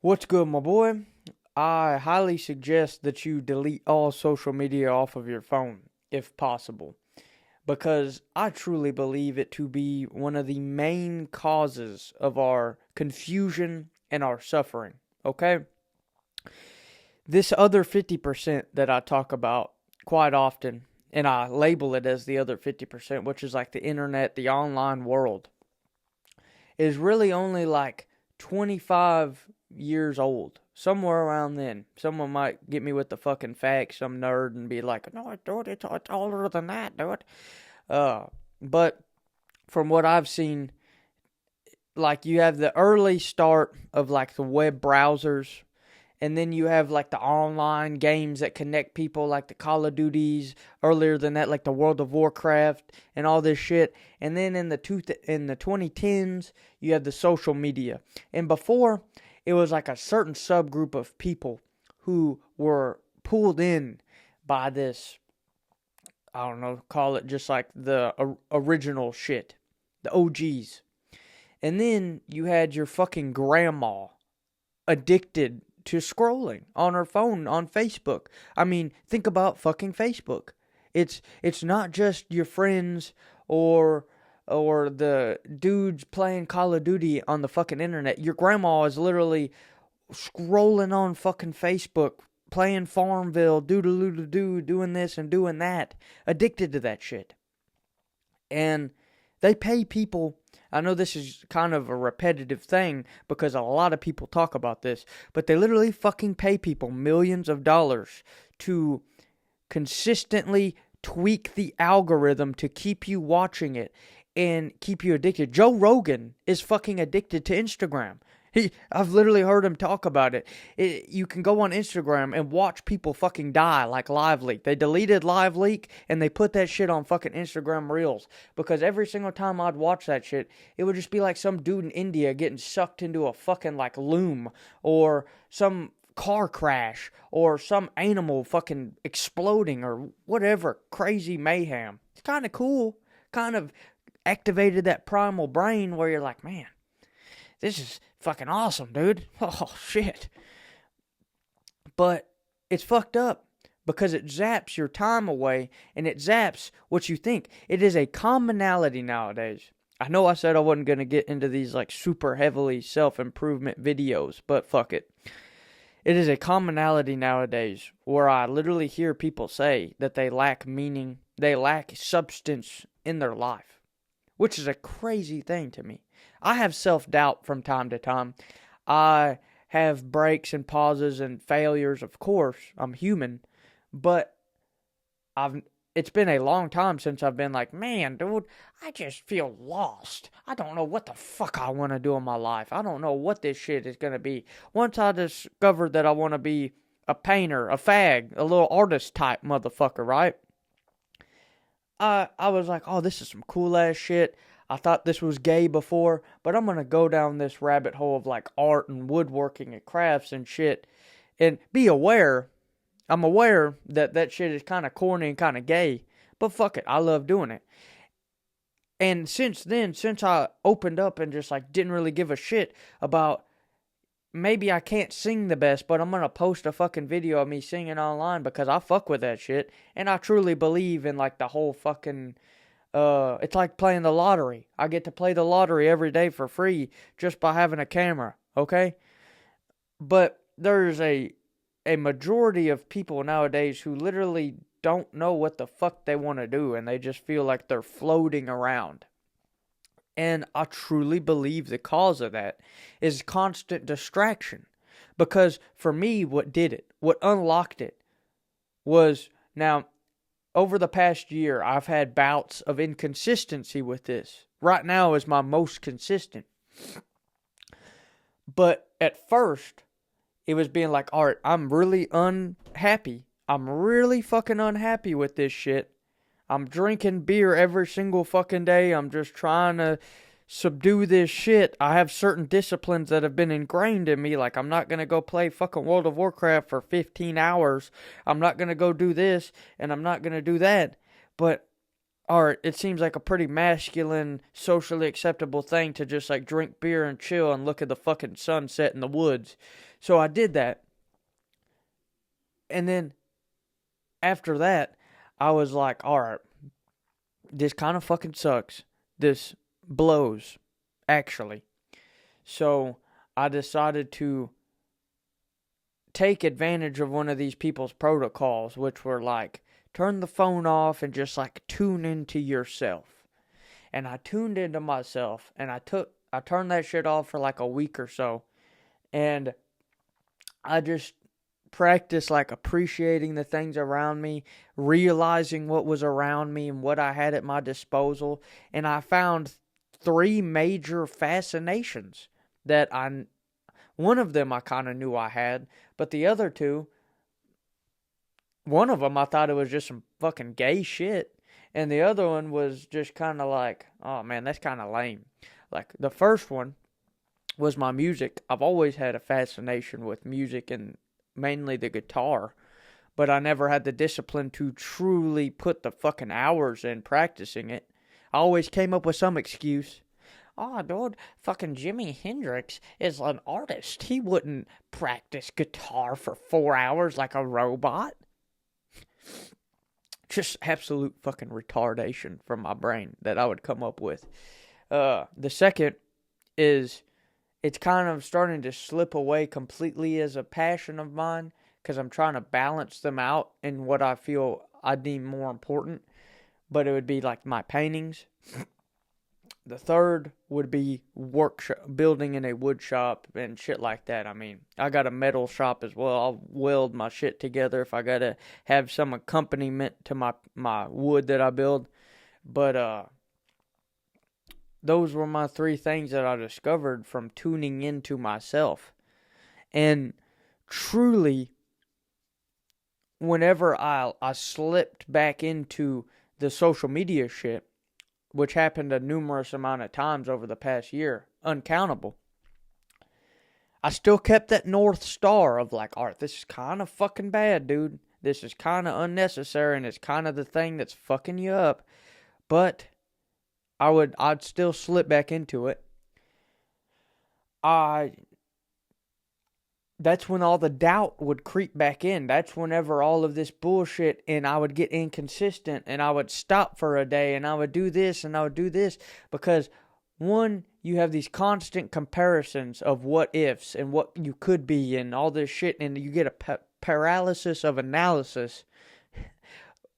What's good, my boy? I highly suggest that you delete all social media off of your phone, if possible, because I truly believe it to be one of the main causes of our confusion and our suffering. Okay? This other 50% that I talk about quite often, and I label it as the other 50%, which is like the internet, the online world, is really only like 25 years old. Somewhere around then. Someone might get me with the fucking facts, some nerd, and be like, no, dude, it's older than that, dude. But from what I've seen, like you have the early start of like the web browsers, and then you have like the online games that connect people, like the Call of Duties. Earlier than that, like the World of Warcraft and all this shit. And then in the 2010s, you have the social media. And before, it was like a certain subgroup of people who were pulled in by this. I don't know, call it just like the original shit, the OGs. And then you had your fucking grandma addicted to scrolling on her phone on Facebook. I mean, think about fucking Facebook. It's not just your friends or the dudes playing Call of Duty on the fucking internet. Your grandma is literally scrolling on fucking Facebook, playing Farmville, doo doing this and doing that, addicted to that shit. And they pay people. I know this is kind of a repetitive thing because a lot of people talk about this, but they literally fucking pay people millions of dollars to consistently tweak the algorithm to keep you watching it and keep you addicted. Joe Rogan is fucking addicted to Instagram. I've literally heard him talk about it. You can go on Instagram and watch people fucking die like LiveLeak. They deleted LiveLeak and they put that shit on fucking Instagram Reels because every single time I'd watch that shit, it would just be like some dude in India getting sucked into a fucking like loom or some car crash or some animal fucking exploding or whatever crazy mayhem. It's kind of cool. Kind of activated that primal brain where you're like, man, this is fucking awesome, dude. Oh, shit. But it's fucked up because it zaps your time away and it zaps what you think. It is a commonality nowadays. I know I said I wasn't going to get into these like super heavily self-improvement videos, but fuck it. It is a commonality nowadays where I literally hear people say that they lack meaning, they lack substance in their life, which is a crazy thing to me. I have self-doubt from time to time. I have breaks and pauses and failures, of course. I'm human. But it's been a long time since I've been like, man, dude, I just feel lost. I don't know what the fuck I want to do in my life. I don't know what this shit is going to be. Once I discovered that I want to be a painter, a fag, a little artist type motherfucker, right? I was like, oh, this is some cool ass shit. I thought this was gay before, but I'm gonna go down this rabbit hole of like art and woodworking and crafts and shit, and be aware. I'm aware that that shit is kind of corny and kind of gay, but fuck it, I love doing it. And since then, since I opened up and just like didn't really give a shit about maybe I can't sing the best, but I'm gonna post a fucking video of me singing online because I fuck with that shit, and I truly believe in like the whole fucking. It's like playing the lottery. I get to play the lottery every day for free just by having a camera, okay? But there's a majority of people nowadays who literally don't know what the fuck they want to do and they just feel like they're floating around. And I truly believe the cause of that is constant distraction. Because for me, what did it, what unlocked it, was now over the past year, I've had bouts of inconsistency with this. Right now is my most consistent. But at first, it was being like, all right, I'm really unhappy. I'm really fucking unhappy with this shit. I'm drinking beer every single fucking day. I'm just trying to subdue this shit. I have certain disciplines that have been ingrained in me. Like, I'm not going to go play fucking World of Warcraft for 15 hours. I'm not going to go do this, and I'm not going to do that. But or it seems like a pretty masculine, socially acceptable thing to just like drink beer and chill and look at the fucking sunset in the woods. So I did that. And then after that, I was like, all right, this kind of fucking sucks. This blows, actually. So I decided to take advantage of one of these people's protocols, which were like, turn the phone off and just like tune into yourself. And I tuned into myself, and I turned that shit off for like a week or so. And I just practiced like appreciating the things around me, realizing what was around me and what I had at my disposal. And I found three major fascinations that one of them I kind of knew I had, but the other two, one of them I thought it was just some fucking gay shit, and the other one was just kind of like, oh man, that's kind of lame. Like the first one was my music. I've always had a fascination with music and mainly the guitar, but I never had the discipline to truly put the fucking hours in practicing it. I always came up with some excuse. Oh, dude, fucking Jimi Hendrix is an artist. He wouldn't practice guitar for 4 hours like a robot. Just absolute fucking retardation from my brain that I would come up with. The second is, it's kind of starting to slip away completely as a passion of mine because I'm trying to balance them out in what I feel I deem more important. But it would be like my paintings. The third would be building in a wood shop and shit like that. I mean, I got a metal shop as well. I'll weld my shit together if I gotta have some accompaniment to my wood that I build. But those were my three things that I discovered from tuning into myself. And truly, whenever I slipped back into the social media shit, which happened a numerous amount of times over the past year, uncountable, I still kept that North Star of like, all right, this is kind of fucking bad, dude. This is kind of unnecessary, and it's kind of the thing that's fucking you up. But I'd still slip back into it. That's when all the doubt would creep back in. That's whenever all of this bullshit, and I would get inconsistent, and I would stop for a day, and I would do this, and I would do this, because one, you have these constant comparisons of what ifs and what you could be and all this shit, and you get a paralysis of analysis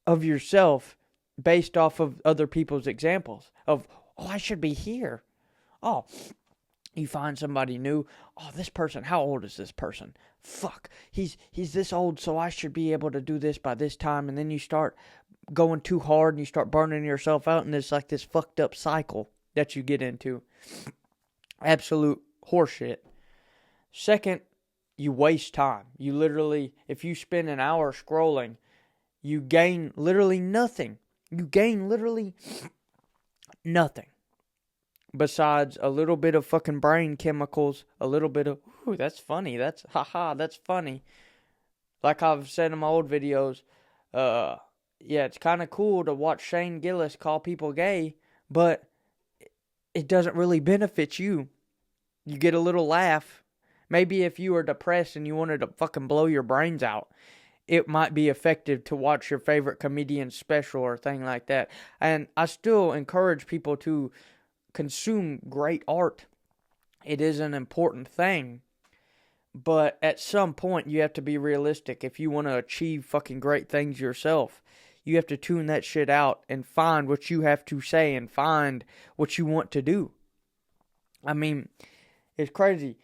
of yourself based off of other people's examples of, oh, I should be here. Oh, you find somebody new. Oh, this person, how old is this person? Fuck, he's this old, so I should be able to do this by this time. And then you start going too hard and you start burning yourself out, and it's like this fucked up cycle that you get into. Absolute horseshit. Second, you waste time. You literally, if you spend an hour scrolling, you gain literally nothing. You gain literally nothing. Besides a little bit of fucking brain chemicals, a little bit of, ooh, that's funny, that's funny. Like I've said in my old videos, yeah, it's kind of cool to watch Shane Gillis call people gay, but it doesn't really benefit you. You get a little laugh. Maybe if you were depressed and you wanted to fucking blow your brains out, it might be effective to watch your favorite comedian's special or thing like that. And I still encourage people to consume great art. It is an important thing, but at some point you have to be realistic. If you want to achieve fucking great things yourself, you have to tune that shit out and find what you have to say and find what you want to do. I mean, it's crazy.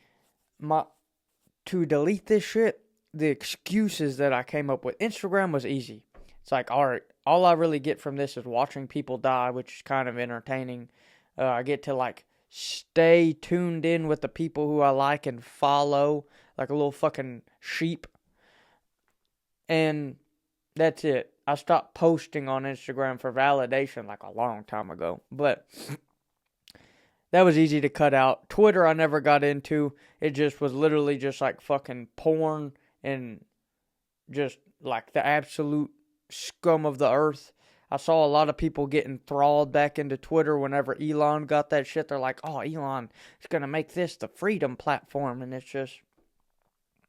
To delete this shit, the excuses that I came up with, Instagram was easy. It's like, all right, all I really get from this is watching people die, which is kind of entertaining. I get to like stay tuned in with the people who I like and follow like a little fucking sheep. And that's it. I stopped posting on Instagram for validation like a long time ago. But that was easy to cut out. Twitter I never got into. It just was literally just like fucking porn and just like the absolute scum of the earth. I saw a lot of people getting thralled back into Twitter whenever Elon got that shit. They're like, oh, Elon is going to make this the freedom platform. And it's just,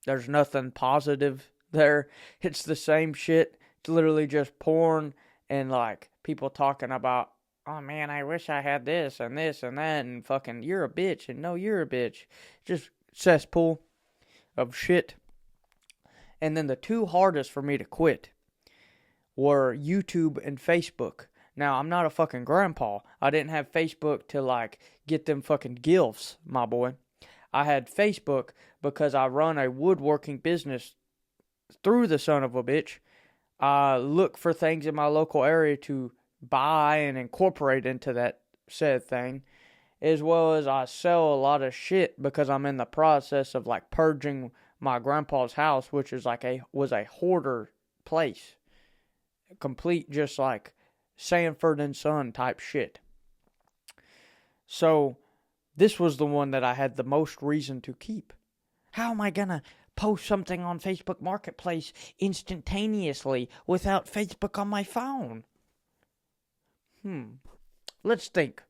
there's nothing positive there. It's the same shit. It's literally just porn and like people talking about, oh man, I wish I had this and this and that and fucking you're a bitch and no, you're a bitch. Just cesspool of shit. And then the two hardest for me to quit were YouTube and Facebook. Now, I'm not a fucking grandpa. I didn't have Facebook to like get them fucking gifts, my boy. I had Facebook because I run a woodworking business through the son of a bitch. I look for things in my local area to buy and incorporate into that said thing, as well as I sell a lot of shit because I'm in the process of like purging my grandpa's house, which is like was a hoarder place, complete just like Sanford and Son type shit. So this was the one that I had the most reason to keep. How am I gonna post something on Facebook Marketplace instantaneously without Facebook on my phone? Let's think.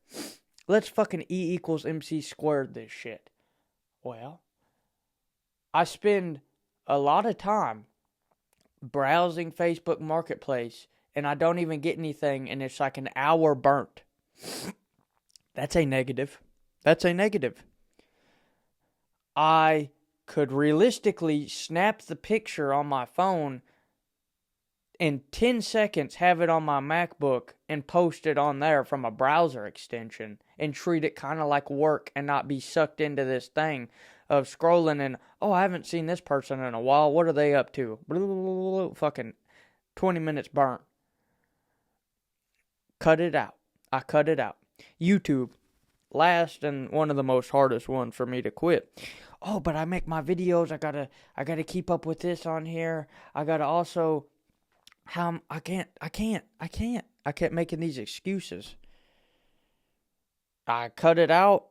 Let's fucking E equals MC squared this shit. Well, I spend a lot of time browsing Facebook Marketplace and I don't even get anything and it's like an hour burnt. That's a negative. That's a negative. I could realistically snap the picture on my phone in 10 seconds, have it on my MacBook and post it on there from a browser extension and treat it kind of like work and not be sucked into this thing of scrolling and, oh, I haven't seen this person in a while. What are they up to? Blah, blah, blah, blah. Fucking 20 minutes burnt. Cut it out. I cut it out. YouTube, last and one of the most hardest ones for me to quit. Oh, but I make my videos. I gotta keep up with this on here. I gotta also, I kept making these excuses. I cut it out,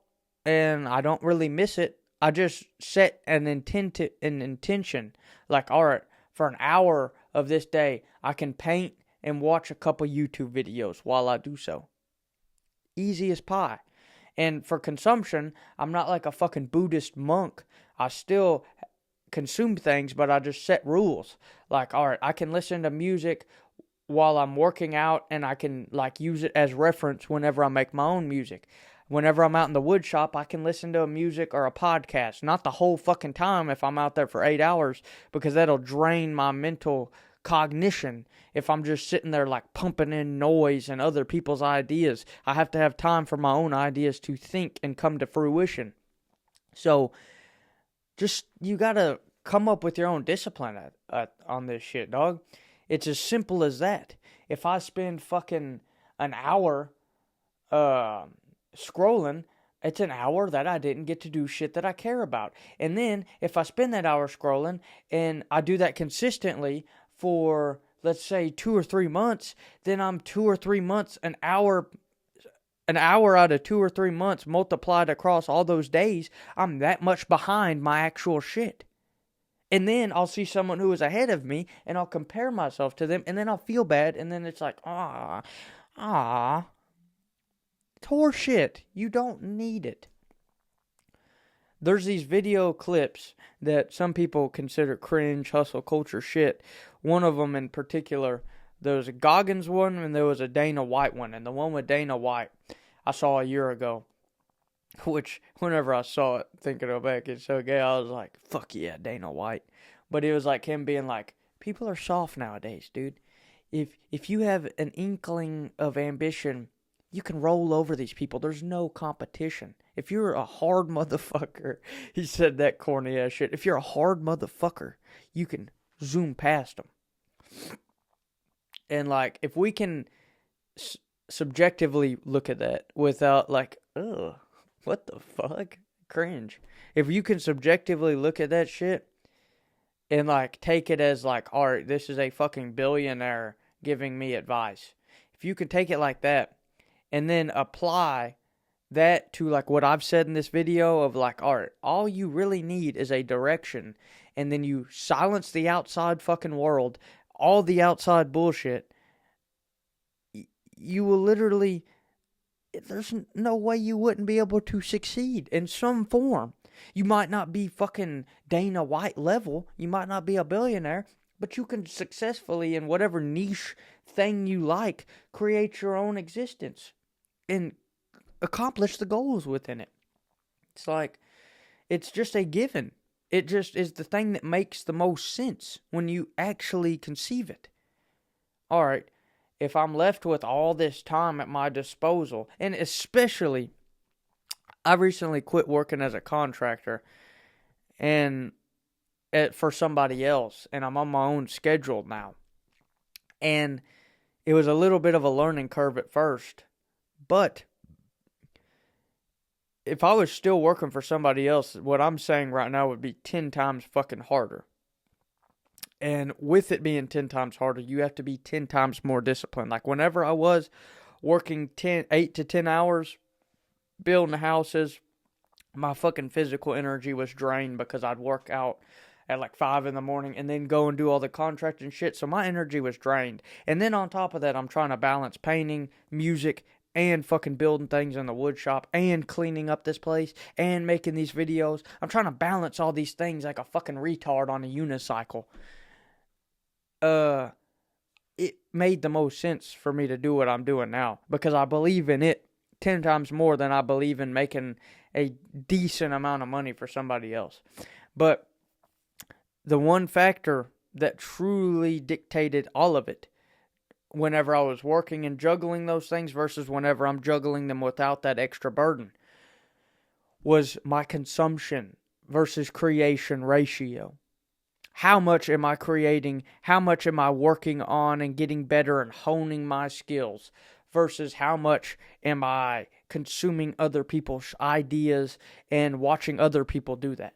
and I don't really miss it. I just set an intention, like, all right, for an hour of this day, I can paint and watch a couple YouTube videos while I do so. Easy as pie. And for consumption, I'm not like a fucking Buddhist monk. I still consume things, but I just set rules. Like, all right, I can listen to music while I'm working out, and I can like use it as reference whenever I make my own music. Whenever I'm out in the wood shop, I can listen to a music or a podcast. Not the whole fucking time if I'm out there for 8 hours, because that'll drain my mental cognition if I'm just sitting there like pumping in noise and other people's ideas. I have to have time for my own ideas to think and come to fruition. So just, you gotta come up with your own discipline on this shit, dog. It's as simple as that. If I spend fucking an hour scrolling, it's an hour that I didn't get to do shit that I care about. And then if I spend that hour scrolling and I do that consistently for, let's say, 2 or 3 months, then I'm 2 or 3 months, an hour out of 2 or 3 months multiplied across all those days, I'm that much behind my actual shit. And then I'll see someone who is ahead of me and I'll compare myself to them and then I'll feel bad and then it's like, it's horseshit. You don't need it. There's these video clips that some people consider cringe, hustle culture shit. One of them in particular, there was a Goggins one and there was a Dana White one. And the one with Dana White I saw a year ago. Which, whenever I saw it, thinking back, it's so gay, I was like, fuck yeah, Dana White. But it was like him being like, people are soft nowadays, dude. If you have an inkling of ambition, you can roll over these people. There's no competition. If you're a hard motherfucker, he said that corny ass shit. If you're a hard motherfucker, you can zoom past them. And like, if we can subjectively look at that without like, ugh, what the fuck? Cringe. If you can subjectively look at that shit and like take it as like, alright, this is a fucking billionaire giving me advice. If you can take it like that and then apply that to like what I've said in this video of like, alright, all you really need is a direction, and then you silence the outside fucking world, all the outside bullshit, you will literally, there's no way you wouldn't be able to succeed in some form. You might not be fucking Dana White level, you might not be a billionaire, but you can successfully, in whatever niche thing you like, create your own existence and accomplish the goals within it. It's like, it's just a given. It just is the thing that makes the most sense when you actually conceive it. All right, if I'm left with all this time at my disposal, and especially, I recently quit working as a contractor and for somebody else, and I'm on my own schedule now. And it was a little bit of a learning curve at first, but if I was still working for somebody else, what I'm saying right now would be 10 times fucking harder. And with it being 10 times harder, you have to be 10 times more disciplined. Like whenever I was working 8 to 10 hours, building houses, my fucking physical energy was drained because I'd work out at like 5 in the morning and then go and do all the contracting shit. So my energy was drained. And then on top of that, I'm trying to balance painting, music, and fucking building things in the wood shop, and cleaning up this place, and making these videos. I'm trying to balance all these things like a fucking retard on a unicycle. It made the most sense for me to do what I'm doing now, because I believe in it 10 times more than I believe in making a decent amount of money for somebody else. But the one factor that truly dictated all of it, whenever I was working and juggling those things versus whenever I'm juggling them without that extra burden, was my consumption versus creation ratio. How much am I creating? How much am I working on and getting better and honing my skills versus how much am I consuming other people's ideas and watching other people do that?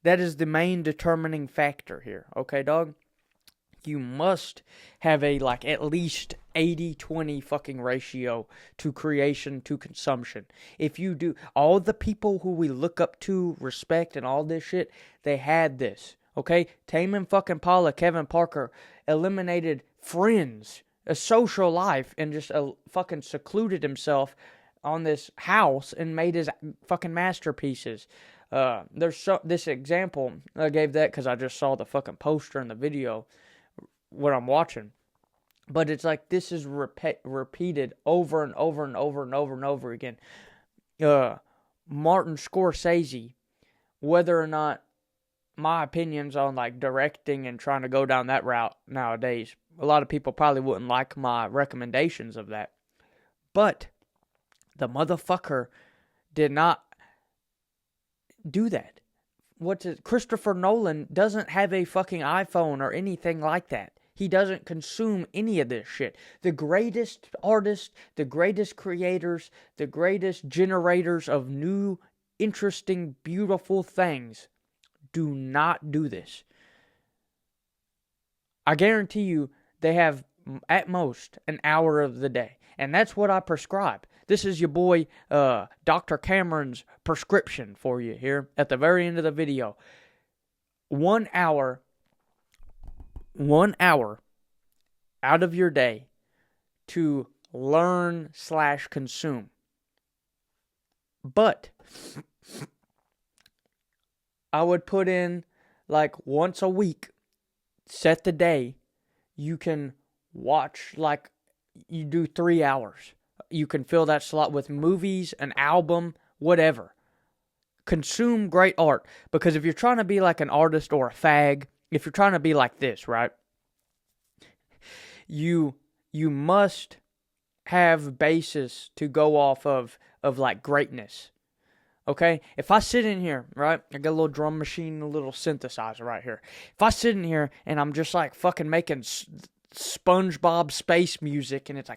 That is the main determining factor here. Okay, dog? You must have a at least 80-20 fucking ratio to creation to consumption. If you do, all the people who we look up to, respect, and all this shit, they had this. Okay? Tame and fucking Paula, Kevin Parker eliminated friends, a social life, and just fucking secluded himself on this house and made his fucking masterpieces. There's this example, I gave that because I just saw the fucking poster in the video what I'm watching, but it's like this is repeated over and over and over and over and over again. Martin Scorsese, whether or not my opinions on directing and trying to go down that route nowadays, a lot of people probably wouldn't like my recommendations of that, but the motherfucker did not do that. Christopher Nolan doesn't have a fucking iPhone or anything like that. He doesn't consume any of this shit. The greatest artists, the greatest creators, the greatest generators of new, interesting, beautiful things do not do this. I guarantee you they have at most an hour of the day. And that's what I prescribe. This is your boy, Dr. Cameron's prescription for you here at the very end of the video. 1 hour out of your day to learn/consume. But I would put in once a week, set the day, you can watch you do 3 hours. You can fill that slot with movies, an album, whatever. Consume great art. Because if you're trying to be like an artist or a fag, if you're trying to be like this, right? You must have basis to go off of greatness. Okay? If I sit in here, right? I got a little drum machine, a little synthesizer right here. If I sit in here and I'm just fucking making SpongeBob space music and it's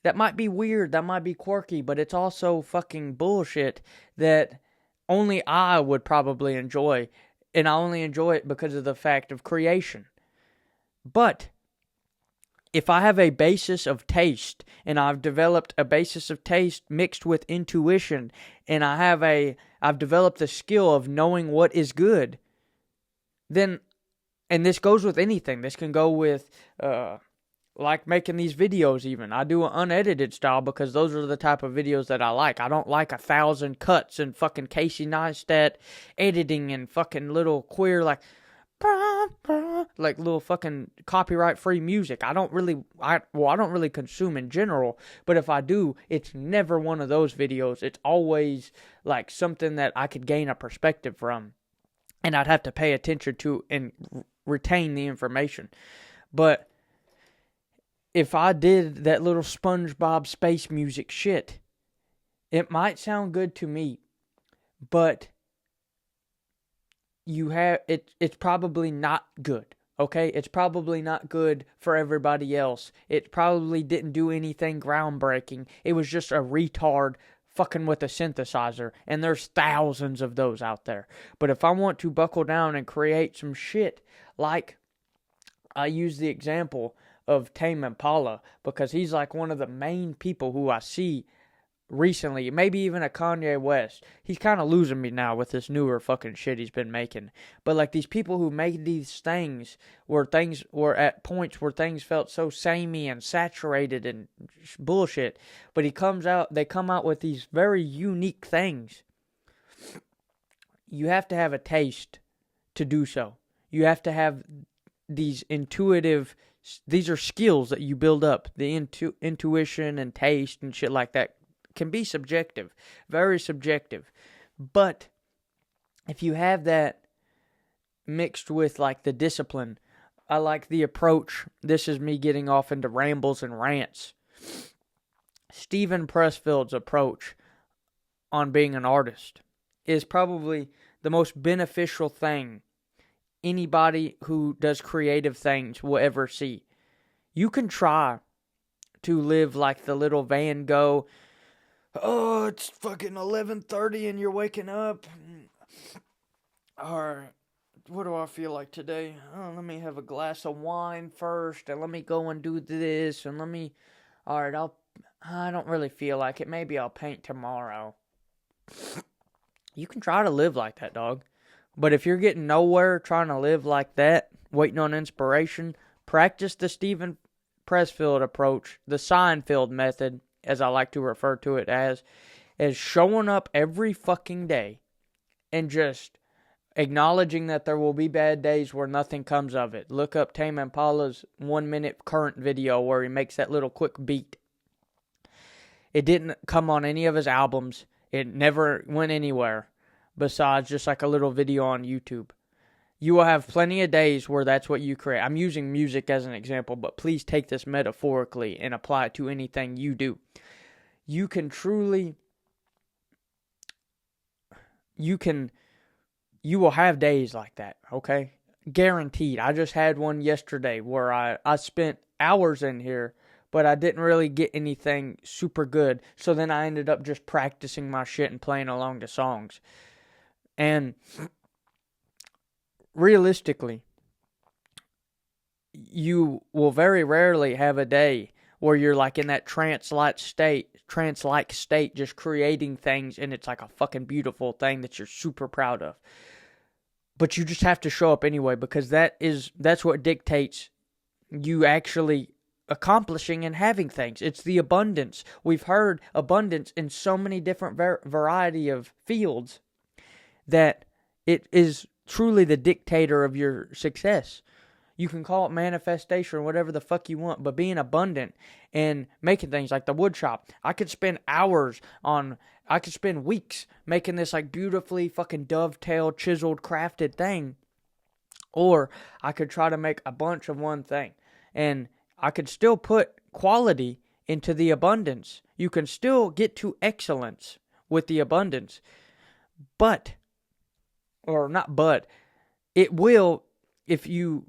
that might be weird, that might be quirky, but it's also fucking bullshit that only I would probably enjoy, and I only enjoy it because of the fact of creation. But if I have a basis of taste, and I've developed a basis of taste mixed with intuition, and I've developed the skill of knowing what is good, then And this goes with anything. This can go with, like making these videos even. I do an unedited style because those are the type of videos that I like. I don't like 1,000 cuts and fucking Casey Neistat editing and fucking little queer, like little fucking copyright free music. I don't really consume in general, but if I do, it's never one of those videos. It's always like something that I could gain a perspective from, and I'd have to pay attention to and retain the information. But if I did that little SpongeBob space music shit, it might sound good to me, but it's probably not good. Okay? It's probably not good for everybody else. It probably didn't do anything groundbreaking. It was just a retard fucking with a synthesizer, and there's thousands of those out there. But if I want to buckle down and create some shit, like I use the example of Tame Impala, because he's like one of the main people who I see recently, maybe even a Kanye West. He's kind of losing me now with this newer fucking shit he's been making. But like these people who made these things were at points where things felt so samey and saturated and bullshit. But they come out with these very unique things. You have to have a taste to do so. You have to have these these are skills that you build up. The intuition and taste and shit like that can be subjective, very subjective. But if you have that mixed with like the discipline, I like the approach. This is me getting off into rambles and rants. Steven Pressfield's approach on being an artist is probably the most beneficial thing anybody who does creative things will ever see. You can try to live like the little Van Gogh. Oh, it's fucking 11:30 and you're waking up. Alright, what do I feel like today? Oh, let me have a glass of wine first, and let me go and do this, and alright, I don't really feel like it. Maybe I'll paint tomorrow. You can try to live like that, dog. But if you're getting nowhere trying to live like that, waiting on inspiration, practice the Steven Pressfield approach, the Seinfeld method, as I like to refer to it as showing up every fucking day and just acknowledging that there will be bad days where nothing comes of it. Look up Tame Impala's 1-minute current video where he makes that little quick beat. It didn't come on any of his albums. It never went anywhere besides just like a little video on YouTube. You will have plenty of days where that's what you create. I'm using music as an example, but please take this metaphorically and apply it to anything you do. You will have days like that, okay? Guaranteed. I just had one yesterday where I spent hours in here, but I didn't really get anything super good. So then I ended up just practicing my shit and playing along the songs. And realistically, you will very rarely have a day where you're like in that trance-like state, just creating things, and it's like a fucking beautiful thing that you're super proud of. But you just have to show up anyway, because that's what dictates you actually accomplishing and having things. It's the abundance. We've heard abundance in so many different variety of fields that it is truly the dictator of your success. You can call it manifestation or whatever the fuck you want, but being abundant and making things like the wood shop. I could spend weeks making this like beautifully fucking dovetailed, chiseled, crafted thing. Or I could try to make a bunch of one thing. And I could still put quality into the abundance. You can still get to excellence with the abundance. It will if you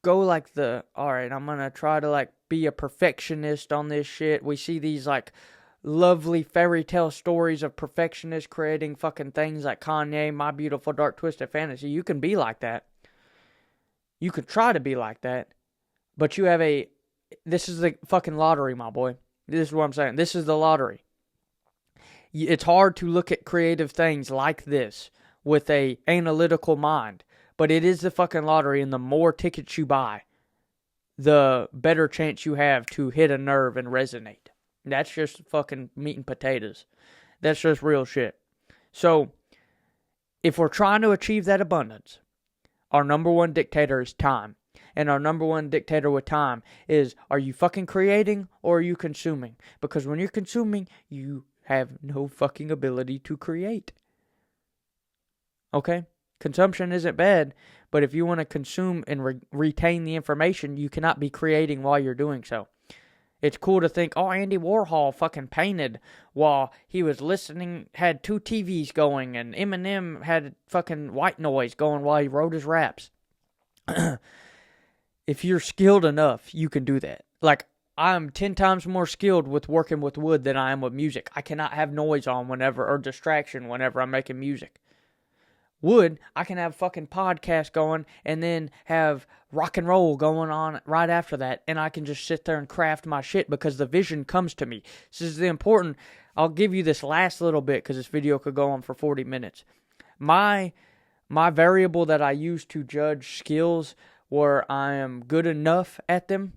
go like alright, I'm gonna try to like be a perfectionist on this shit. We see these like lovely fairy tale stories of perfectionists creating fucking things like Kanye, My Beautiful Dark Twisted Fantasy. You can be like that. You could try to be like that. But this is the fucking lottery, my boy. This is what I'm saying. This is the lottery. It's hard to look at creative things like this with a analytical mind. But it is the fucking lottery, and the more tickets you buy, the better chance you have to hit a nerve and resonate. That's just fucking meat and potatoes. That's just real shit. So, if we're trying to achieve that abundance, our number one dictator is time. And our number one dictator with time is, are you fucking creating or are you consuming? Because when you're consuming, you have no fucking ability to create. Okay? Consumption isn't bad, but if you want to consume and retain the information, you cannot be creating while you're doing so. It's cool to think, oh, Andy Warhol fucking painted while he was listening, had 2 TVs going, and Eminem had fucking white noise going while he wrote his raps. If you're skilled enough, you can do that. Like, I'm 10 times more skilled with working with wood than I am with music. I cannot have noise on whenever, or distraction whenever I'm making music. Wood, I can have fucking podcast going and then have rock and roll going on right after that, and I can just sit there and craft my shit because the vision comes to me. This is the important. I'll give you this last little bit because this video could go on for 40 minutes. My variable that I use to judge skills where I am good enough at them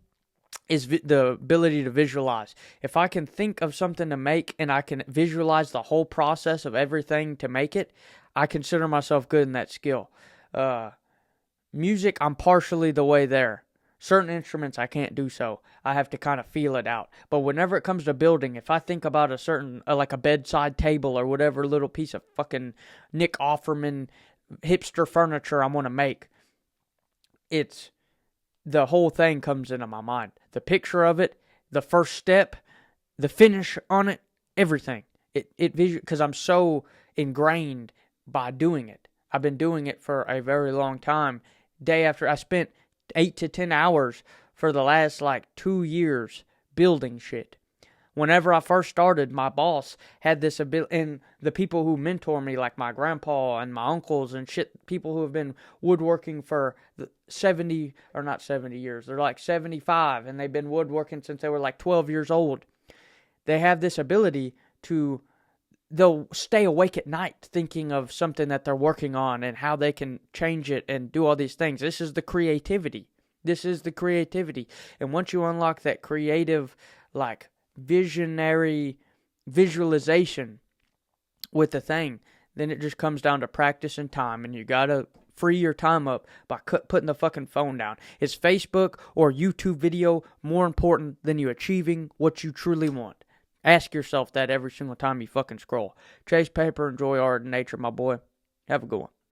is the ability to visualize. If I can think of something to make and I can visualize the whole process of everything to make it, I consider myself good in that skill. Music, I'm partially the way there. Certain instruments, I can't do so. I have to kind of feel it out. But whenever it comes to building, if I think about a certain, like a bedside table or whatever little piece of fucking Nick Offerman hipster furniture I want to make, it's the whole thing comes into my mind. The picture of it, the first step, the finish on it, everything. Because I'm so ingrained by doing it. I've been doing it for a very long time. Day after, I spent 8 to 10 hours for the last 2 years building shit. Whenever I first started, my boss had this ability, and the people who mentor me, like my grandpa and my uncles and shit, people who have been woodworking for 70, or not 70 years, they're 75, and they've been woodworking since they were 12 years old. They have this ability to, they'll stay awake at night thinking of something that they're working on and how they can change it and do all these things. This is the creativity. And once you unlock that creative, visionary visualization with the thing, then it just comes down to practice and time, and you gotta free your time up by putting the fucking phone down. Is Facebook or YouTube video more important than you achieving what you truly want? Ask yourself that every single time you fucking scroll. Chase paper, enjoy art and nature, my boy. Have a good one.